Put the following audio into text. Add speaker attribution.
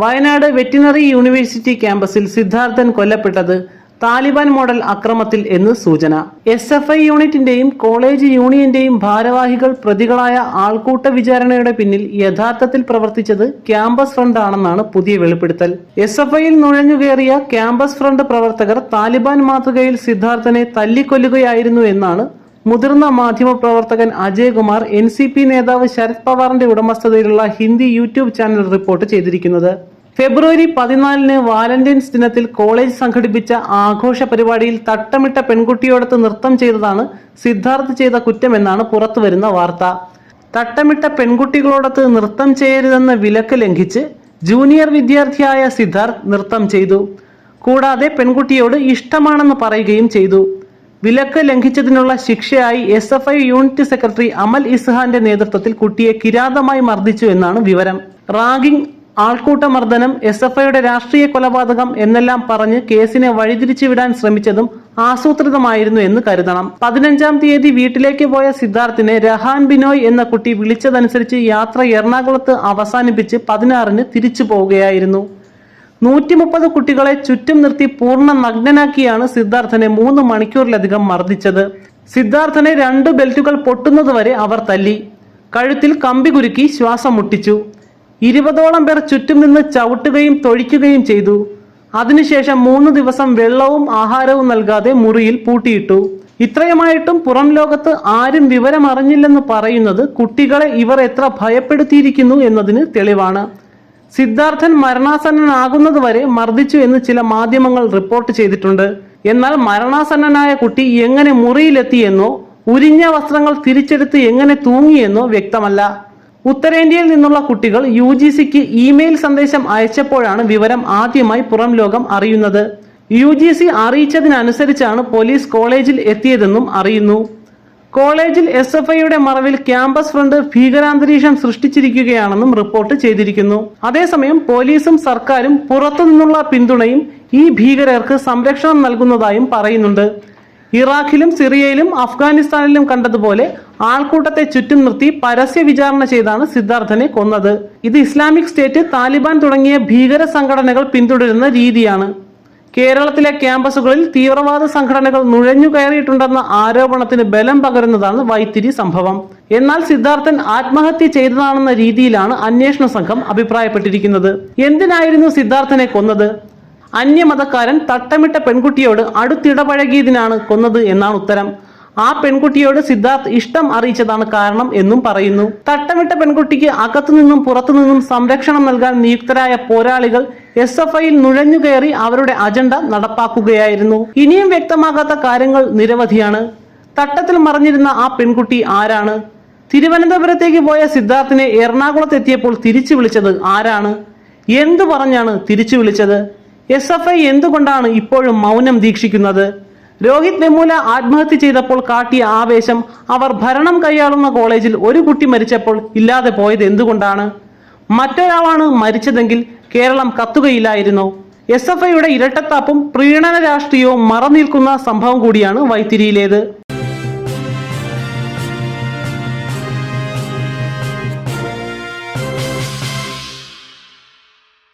Speaker 1: Wayanad veterinary university ക്യാമ്പസിൽ സിദ്ധാർത്ഥൻ കൊല്ലപ്പെട്ടത് Taliban model അക്രമത്തിൽ എന്ന് സൂചന. SFI യൂണിറ്റിന്റെയും കോളേജ് യൂണിയന്റെയും ഭാരവാഹികൾ പ്രതികളായ ആൾക്കൂട്ട വിചാരണയുടെ പിന്നിൽ യഥാർത്ഥത്തിൽ പ്രവർത്തിച്ചത് ക്യാമ്പസ് ഫ്രണ്ട് ആണെന്നാണ് പുതിയ വെളിപ്പെടുത്തൽ. SFIയിൽ നുഴഞ്ഞുകയറിയ ക്യാമ്പസ് ഫ്രണ്ട് പ്രവർത്തകർ താലിബാൻ മാതൃകയിൽ സിദ്ധാർത്ഥനെ തല്ലിക്കൊല്ലുകയായിരുന്നു എന്നാണ് മുതിർന്ന മാധ്യമപ്രവർത്തകൻ അജയ് കുമാർ NCP നേതാവ് ശരത് പവാറിന്റെ ഉടമസ്ഥതയിലുള്ള ഹിന്ദി യൂട്യൂബ് ചാനൽ റിപ്പോർട്ട് ചെയ്തിരിക്കുന്നത്. ഫെബ്രുവരി 14 വാലന്റൈൻസ് ദിനത്തിൽ കോളേജ് സംഘടിപ്പിച്ച ആഘോഷ പരിപാടിയിൽ തട്ടമിട്ട പെൺകുട്ടിയോടൊത്ത് നൃത്തം ചെയ്തതാണ് സിദ്ധാർത്ഥ് ചെയ്ത കുറ്റമെന്നാണ് പുറത്തുവരുന്ന വാർത്ത. തട്ടമിട്ട പെൺകുട്ടികളോടൊത്ത് നൃത്തം ചെയ്യരുതെന്ന വിലക്ക് ലംഘിച്ച് ജൂനിയർ വിദ്യാർത്ഥിയായ സിദ്ധാർത്ഥ് നൃത്തം ചെയ്തു. കൂടാതെ പെൺകുട്ടിയോട് ഇഷ്ടമാണെന്ന് പറയുകയും ചെയ്തു. വിലക്ക് ലംഘിച്ചതിനുള്ള ശിക്ഷയായി SFI യൂണിറ്റ് സെക്രട്ടറി അമൽ ഇസ്ഹാന്റെ നേതൃത്വത്തിൽ കുട്ടിയെ കിരാതമായി മർദ്ദിച്ചു എന്നാണ് വിവരം. റാഗിംഗ്, ആൾക്കൂട്ടമർദ്ദനം, SFIയുടെ രാഷ്ട്രീയ കൊലപാതകം എന്നെല്ലാം പറഞ്ഞ് കേസിനെ വഴിതിരിച്ചു വിടാൻ ശ്രമിച്ചതും ആസൂത്രിതമായിരുന്നു എന്ന് കരുതണം. 15-ാം തീയതി വീട്ടിലേക്ക് പോയ സിദ്ധാർത്ഥിനെ രഹാൻ ബിനോയ് എന്ന കുട്ടി വിളിച്ചതനുസരിച്ച് യാത്ര എറണാകുളത്ത് അവസാനിപ്പിച്ച് 16-ന് തിരിച്ചു പോവുകയായിരുന്നു. 130 കുട്ടികളെ ചുറ്റും നിർത്തി പൂർണ്ണ നഗ്നനാക്കിയാണ് സിദ്ധാർത്ഥനെ 3 മണിക്കൂറിലധികം മർദ്ദിച്ചത്. സിദ്ധാർത്ഥനെ 2 ബെൽറ്റുകൾ പൊട്ടുന്നതുവരെ അവർ തല്ലി. കഴുത്തിൽ കമ്പി കുരുക്കി ശ്വാസം മുട്ടിച്ചു. 20ഓളം പേർ ചുറ്റും നിന്ന് ചവിട്ടുകയും തൊഴിക്കുകയും ചെയ്തു. അതിനുശേഷം 3 ദിവസം വെള്ളവും ആഹാരവും നൽകാതെ മുറിയിൽ പൂട്ടിയിട്ടു. ഇത്രയുമായിട്ടും പുറം ലോകത്ത് ആരും വിവരമറിഞ്ഞില്ലെന്ന് പറയുന്നത് കുട്ടികളെ ഇവർ എത്ര ഭയപ്പെടുത്തിയിരിക്കുന്നു എന്നതിന് തെളിവാണ്. സിദ്ധാർത്ഥൻ മരണാസന്നനാകുന്നതുവരെ മർദ്ദിച്ചു എന്ന് ചില മാധ്യമങ്ങൾ റിപ്പോർട്ട് ചെയ്തിട്ടുണ്ട്. എന്നാൽ മരണാസന്നനായ കുട്ടി എങ്ങനെ മുറിയിലെത്തിയെന്നോ ഉരിഞ്ഞ വസ്ത്രങ്ങൾ തിരിച്ചെടുത്ത് എങ്ങനെ തൂങ്ങിയെന്നോ വ്യക്തമല്ല. ഉത്തരേന്ത്യയിൽ നിന്നുള്ള കുട്ടികൾ UGCക്ക് ഇമെയിൽ സന്ദേശം അയച്ചപ്പോഴാണ് വിവരം ആദ്യമായി പുറം ലോകം അറിയുന്നത്. UGC അറിയിച്ചതിനനുസരിച്ചാണ് പോലീസ് കോളേജിൽ എത്തിയതെന്നും അറിയുന്നു. കോളേജിൽ SFIയുടെ മറവിൽ ക്യാമ്പസ് ഫ്രണ്ട് ഭീകരാന്തരീക്ഷം സൃഷ്ടിച്ചിരിക്കുകയാണെന്നും റിപ്പോർട്ട് ചെയ്തിരിക്കുന്നു. അതേസമയം പോലീസും സർക്കാരും പുറത്തുനിന്നുള്ള പിന്തുണയും ഈ ഭീകരർക്ക് സംരക്ഷണം നൽകുന്നതായും പറയുന്നുണ്ട്. ഇറാഖിലും സിറിയയിലും അഫ്ഗാനിസ്ഥാനിലും കണ്ടതുപോലെ ആൾക്കൂട്ടത്തെ ചുറ്റും നിർത്തി പരസ്യ വിചാരണ ചെയ്താണ് സിദ്ധാർത്ഥനെ കൊന്നത്. ഇത് ഇസ്ലാമിക് സ്റ്റേറ്റ്, താലിബാൻ തുടങ്ങിയ ഭീകര സംഘടനകൾ പിന്തുടരുന്ന രീതിയാണ്. കേരളത്തിലെ ക്യാമ്പസുകളിൽ തീവ്രവാദ സംഘടനകൾ നുഴഞ്ഞു കയറിയിട്ടുണ്ടെന്ന ആരോപണത്തിന് ബലം പകരുന്നതാണ് വൈത്തിരി സംഭവം. എന്നാൽ സിദ്ധാർത്ഥൻ ആത്മഹത്യ ചെയ്തതാണെന്ന രീതിയിലാണ് അന്വേഷണ സംഘം അഭിപ്രായപ്പെട്ടിരിക്കുന്നത്. എന്തിനായിരുന്നു സിദ്ധാർത്ഥനെ കൊന്നത്? അന്യമതക്കാരൻ തട്ടമിട്ട പെൺകുട്ടിയോട് അടുത്തിടപഴകിയതിനാണ് കൊന്നത് എന്നാണ് ഉത്തരം. ആ പെൺകുട്ടിയോട് സിദ്ധാർത്ഥ് ഇഷ്ടം അറിയിച്ചതാണ് കാരണം എന്നും പറയുന്നു. തട്ടമിട്ട പെൺകുട്ടിക്ക് അകത്തുനിന്നും പുറത്തുനിന്നും സംരക്ഷണം നൽകാൻ നിയുക്തരായ പോരാളികൾ SFIയിൽ നുഴഞ്ഞുകയറി അവരുടെ അജണ്ട നടപ്പാക്കുകയായിരുന്നു. ഇനിയും വ്യക്തമാകാത്ത കാര്യങ്ങൾ നിരവധിയാണ്. തട്ടത്തിൽ മറിഞ്ഞിരുന്ന ആ പെൺകുട്ടി ആരാണ്? തിരുവനന്തപുരത്തേക്ക് പോയ സിദ്ധാർത്ഥിനെ എറണാകുളത്ത് എത്തിയപ്പോൾ തിരിച്ചു വിളിച്ചത് ആരാണ്? എന്തു പറഞ്ഞാണ് തിരിച്ചു വിളിച്ചത്? SFI എന്തുകൊണ്ടാണ് ഇപ്പോഴും മൗനം ദീക്ഷിക്കുന്നത്? രോഹിത് വെമുല ആത്മഹത്യ ചെയ്തപ്പോൾ കാട്ടിയ ആവേശം അവർ ഭരണം കൈയാളുന്ന കോളേജിൽ ഒരു കുട്ടി മരിച്ചപ്പോൾ ഇല്ലാതെ പോയത് എന്തുകൊണ്ടാണ്? മറ്റൊരാളാണ് മരിച്ചതെങ്കിൽ കേരളം കത്തുകയില്ലായിരുന്നോ? SFIയുടെ ഇരട്ടത്താപ്പും പ്രീണന രാഷ്ട്രീയവും മറനിൽക്കുന്ന സംഭവം കൂടിയാണ് വൈത്തിരിയിലേത്.